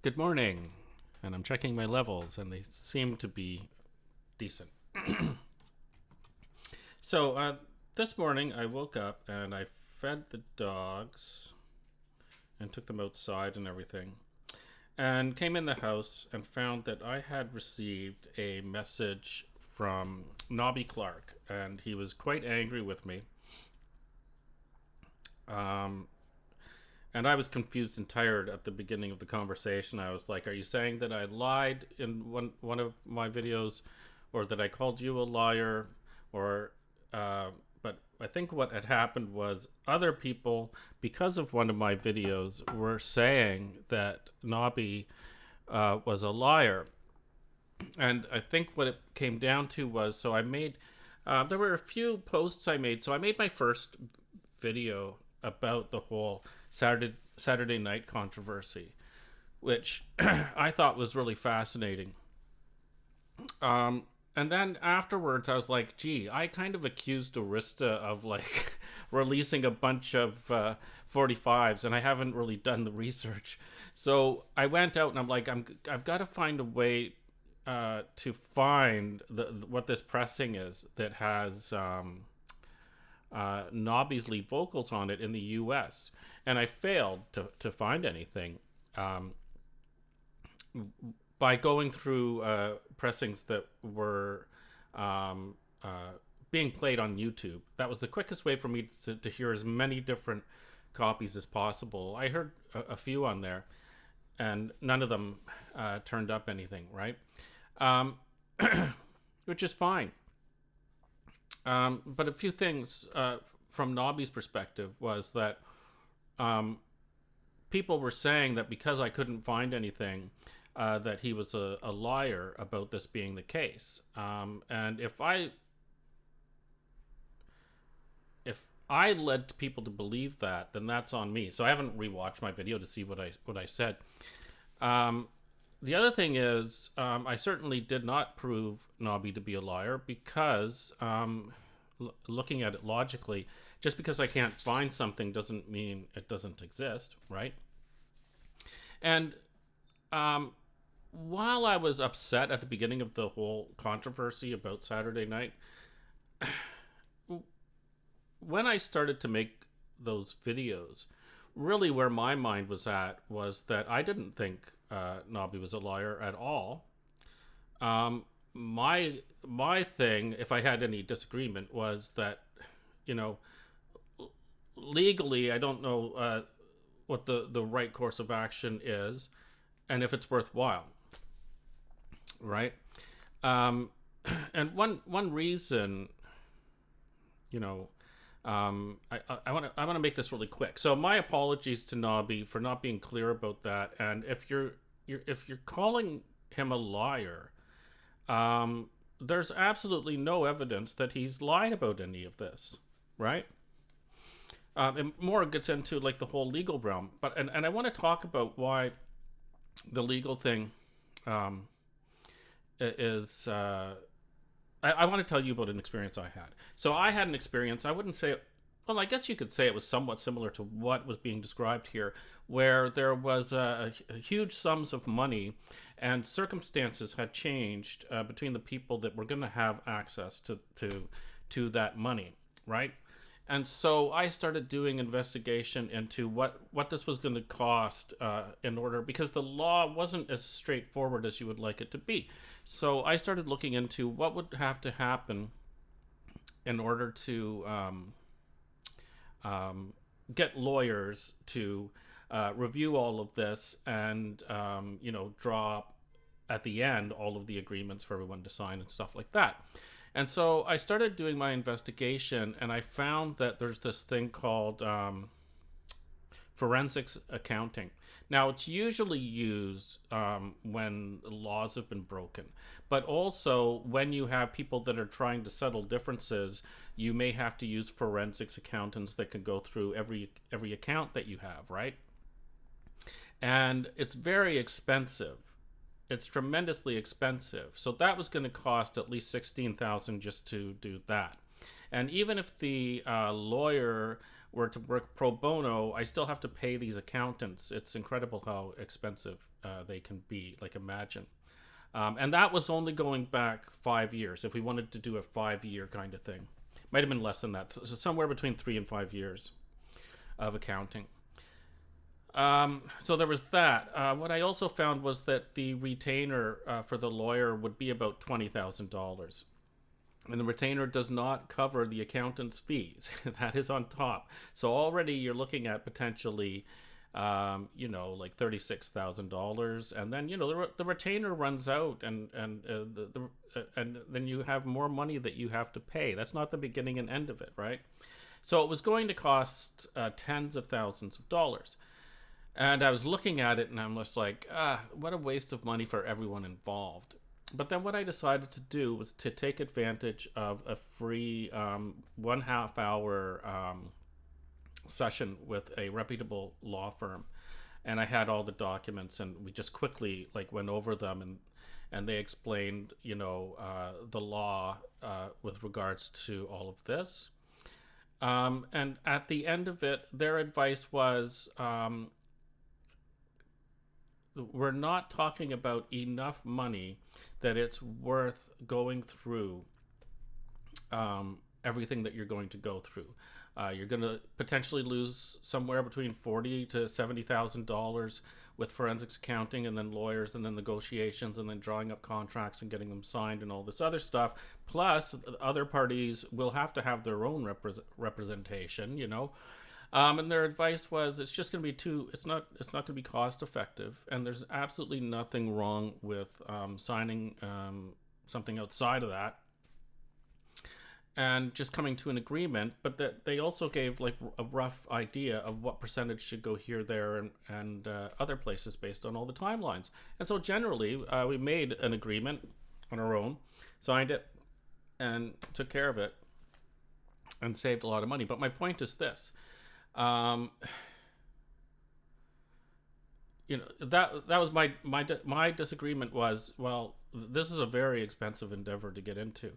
Good morning, and I'm checking my levels, and they seem to be decent. So, this morning I woke up and I fed the dogs and took them outside and everything, and came in the house and found that I had received a message from Nobby Clark, and he was quite angry with me. Um, and I was confused and tired at the beginning of the conversation. I was like, "Are you saying that I lied in one of my videos, or that I called you a liar, or?" But I think what had happened was other people, because of one of my videos, were saying that Nobby was a liar, and I think what it came down to was so I made. There were a few posts I made. So I made my first video about the whole Saturday night controversy, which I thought was really fascinating. Um, and then afterwards, I was like, "Gee, I kind of accused Arista of like releasing a bunch of 45s, and I haven't really done the research." So I went out and I'm like, I've got to find a way to find what this pressing is that has Nobby's lead vocals on it in the U.S. And I failed to find anything by going through pressings that were being played on YouTube. That was the quickest way for me to hear as many different copies as possible. I heard a few on there, and none of them turned up anything, right? Um, which is fine. But a few things from Nobby's perspective was that people were saying that because I couldn't find anything, that he was a liar about this being the case. And if I led people to believe that, then that's on me. So I haven't rewatched my video to see what I said. The other thing is, I certainly did not prove Nobby to be a liar because, looking at it logically, just because I can't find something doesn't mean it doesn't exist, right? And while I was upset at the beginning of the whole controversy about Saturday night, when I started to make those videos, really where my mind was at was that I didn't think Nobby was a liar at all. My thing, if I had any disagreement, was that, you know, legally, I don't know what the right course of action is, and if it's worthwhile, right? Um, and one reason, you know, I want to make this really quick. So my apologies to Nobby for not being clear about that. And if you're calling him a liar, there's absolutely no evidence that he's lied about any of this, right? And more gets into like the whole legal realm, but and I want to talk about why the legal thing is. I want to tell you about an experience I had. So I had an experience. I wouldn't say, well, I guess you could say it was somewhat similar to what was being described here, where there was a huge sums of money, and circumstances had changed between the people that were going to have access to that money, right? And so I started doing investigation into what this was going to cost in order, because the law wasn't as straightforward as you would like it to be. So I started looking into what would have to happen in order to get lawyers to review all of this and draw up at the end all of the agreements for everyone to sign and stuff like that. And so I started doing my investigation, and I found that there's this thing called forensics accounting. Now, it's usually used when laws have been broken, but also when you have people that are trying to settle differences, you may have to use forensics accountants that can go through every account that you have, right? And it's very expensive. It's tremendously expensive. So that was going to cost at least $16,000 just to do that. And even if the lawyer were to work pro bono, I still have to pay these accountants. It's incredible how expensive they can be. Like, imagine. And that was only going back 5 years. If we wanted to do a 5-year kind of thing, might have been less than that. So somewhere between 3 and 5 years of accounting. So there was that. What I also found was that the retainer for the lawyer would be about $20,000. And the retainer does not cover the accountant's fees. That is on top. So already you're looking at potentially, like $36,000, and then the retainer runs out, and and then you have more money that you have to pay. That's not the beginning and end of it, right? So it was going to cost tens of thousands of dollars. And I was looking at it, and I'm just like, what a waste of money for everyone involved. But then what I decided to do was to take advantage of a free 1/2 hour session with a reputable law firm. And I had all the documents, and we just quickly went over them, and they explained, the law with regards to all of this. And at the end of it, their advice was, we're not talking about enough money that it's worth going through everything that you're going to go through. You're going to potentially lose somewhere between $40,000 to $70,000 with forensics accounting, and then lawyers, and then negotiations, and then drawing up contracts and getting them signed, and all this other stuff. Plus, other parties will have to have their own representation, and their advice was, it's just going to be it's not going to be cost effective, and there's absolutely nothing wrong with signing something outside of that and just coming to an agreement. But that they also gave a rough idea of what percentage should go here, there, and other places based on all the timelines. And so generally, we made an agreement on our own, signed it, and took care of it, and saved a lot of money. But my point is this. That was my disagreement was, well, this is a very expensive endeavor to get into.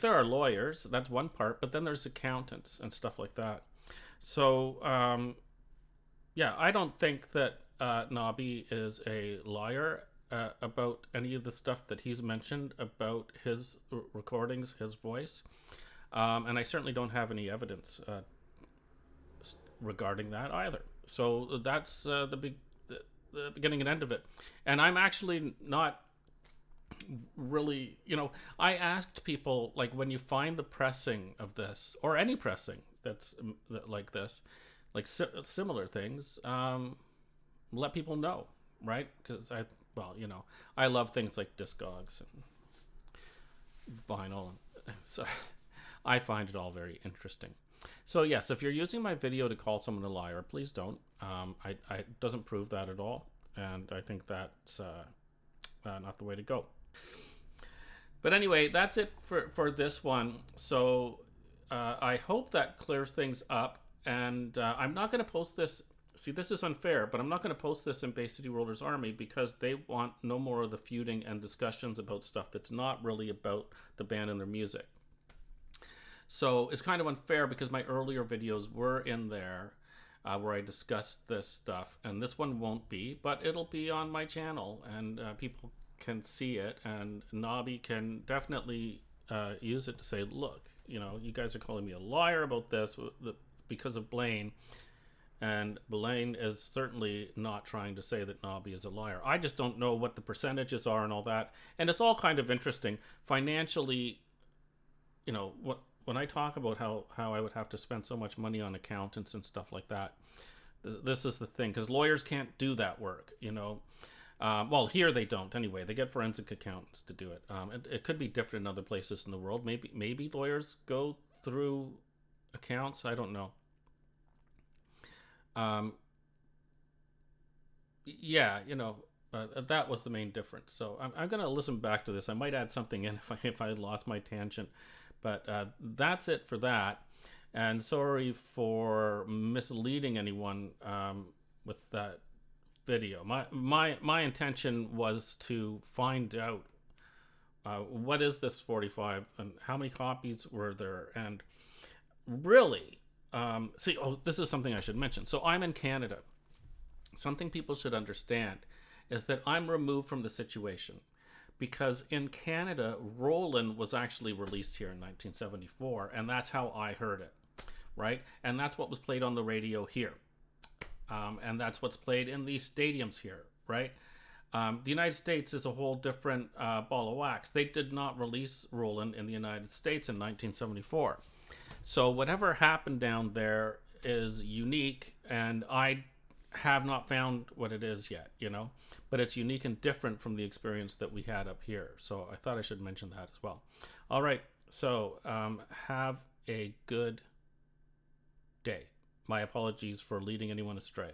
There are lawyers, that's one part, but then there's accountants and stuff like that. So I don't think that Nobby is a liar about any of the stuff that he's mentioned about his recordings, his voice, and I certainly don't have any evidence regarding that either. So that's the beginning and end of it. And I'm actually not really, I asked people, when you find the pressing of this, or any pressing that's like this, similar things, let people know, right? Because I love things like Discogs and vinyl, and so I find it all very interesting. So yes, if you're using my video to call someone a liar, please don't. It doesn't prove that at all, and I think that's not the way to go. But anyway, that's it for this one. So I hope that clears things up, and I'm not going to post this. See, this is unfair, but I'm not going to post this in Bay City Rollers Army because they want no more of the feuding and discussions about stuff that's not really about the band and their music. So it's kind of unfair because my earlier videos were in there where I discussed this stuff, and this one won't be, but it'll be on my channel, and people can see it, and Nobby can definitely use it to say, look, you guys are calling me a liar about this because of Blaine, and Blaine is certainly not trying to say that Nobby is a liar. I just don't know what the percentages are and all that, and it's all kind of interesting. Financially, when I talk about how I would have to spend so much money on accountants and stuff like that, this is the thing, because lawyers can't do that work, well, here they don't anyway. They get forensic accountants to do it. It could be different in other places in the world. Maybe lawyers go through accounts. I don't know. That was the main difference. So I'm going to listen back to this. I might add something in if I lost my tangent. But that's it for that. And sorry for misleading anyone with that video. My intention was to find out what is this 45 and how many copies were there. And really, this is something I should mention. So I'm in Canada. Something people should understand is that I'm removed from the situation because in Canada, Roland was actually released here in 1974, and that's how I heard it, right? And that's what was played on the radio here. And that's what's played in these stadiums here, right? The United States is a whole different ball of wax. They did not release Roland in the United States in 1974. So whatever happened down there is unique, and I have not found what it is yet, but it's unique and different from the experience that we had up here. So I thought I should mention that as well. All right, so have a good day. My apologies for leading anyone astray.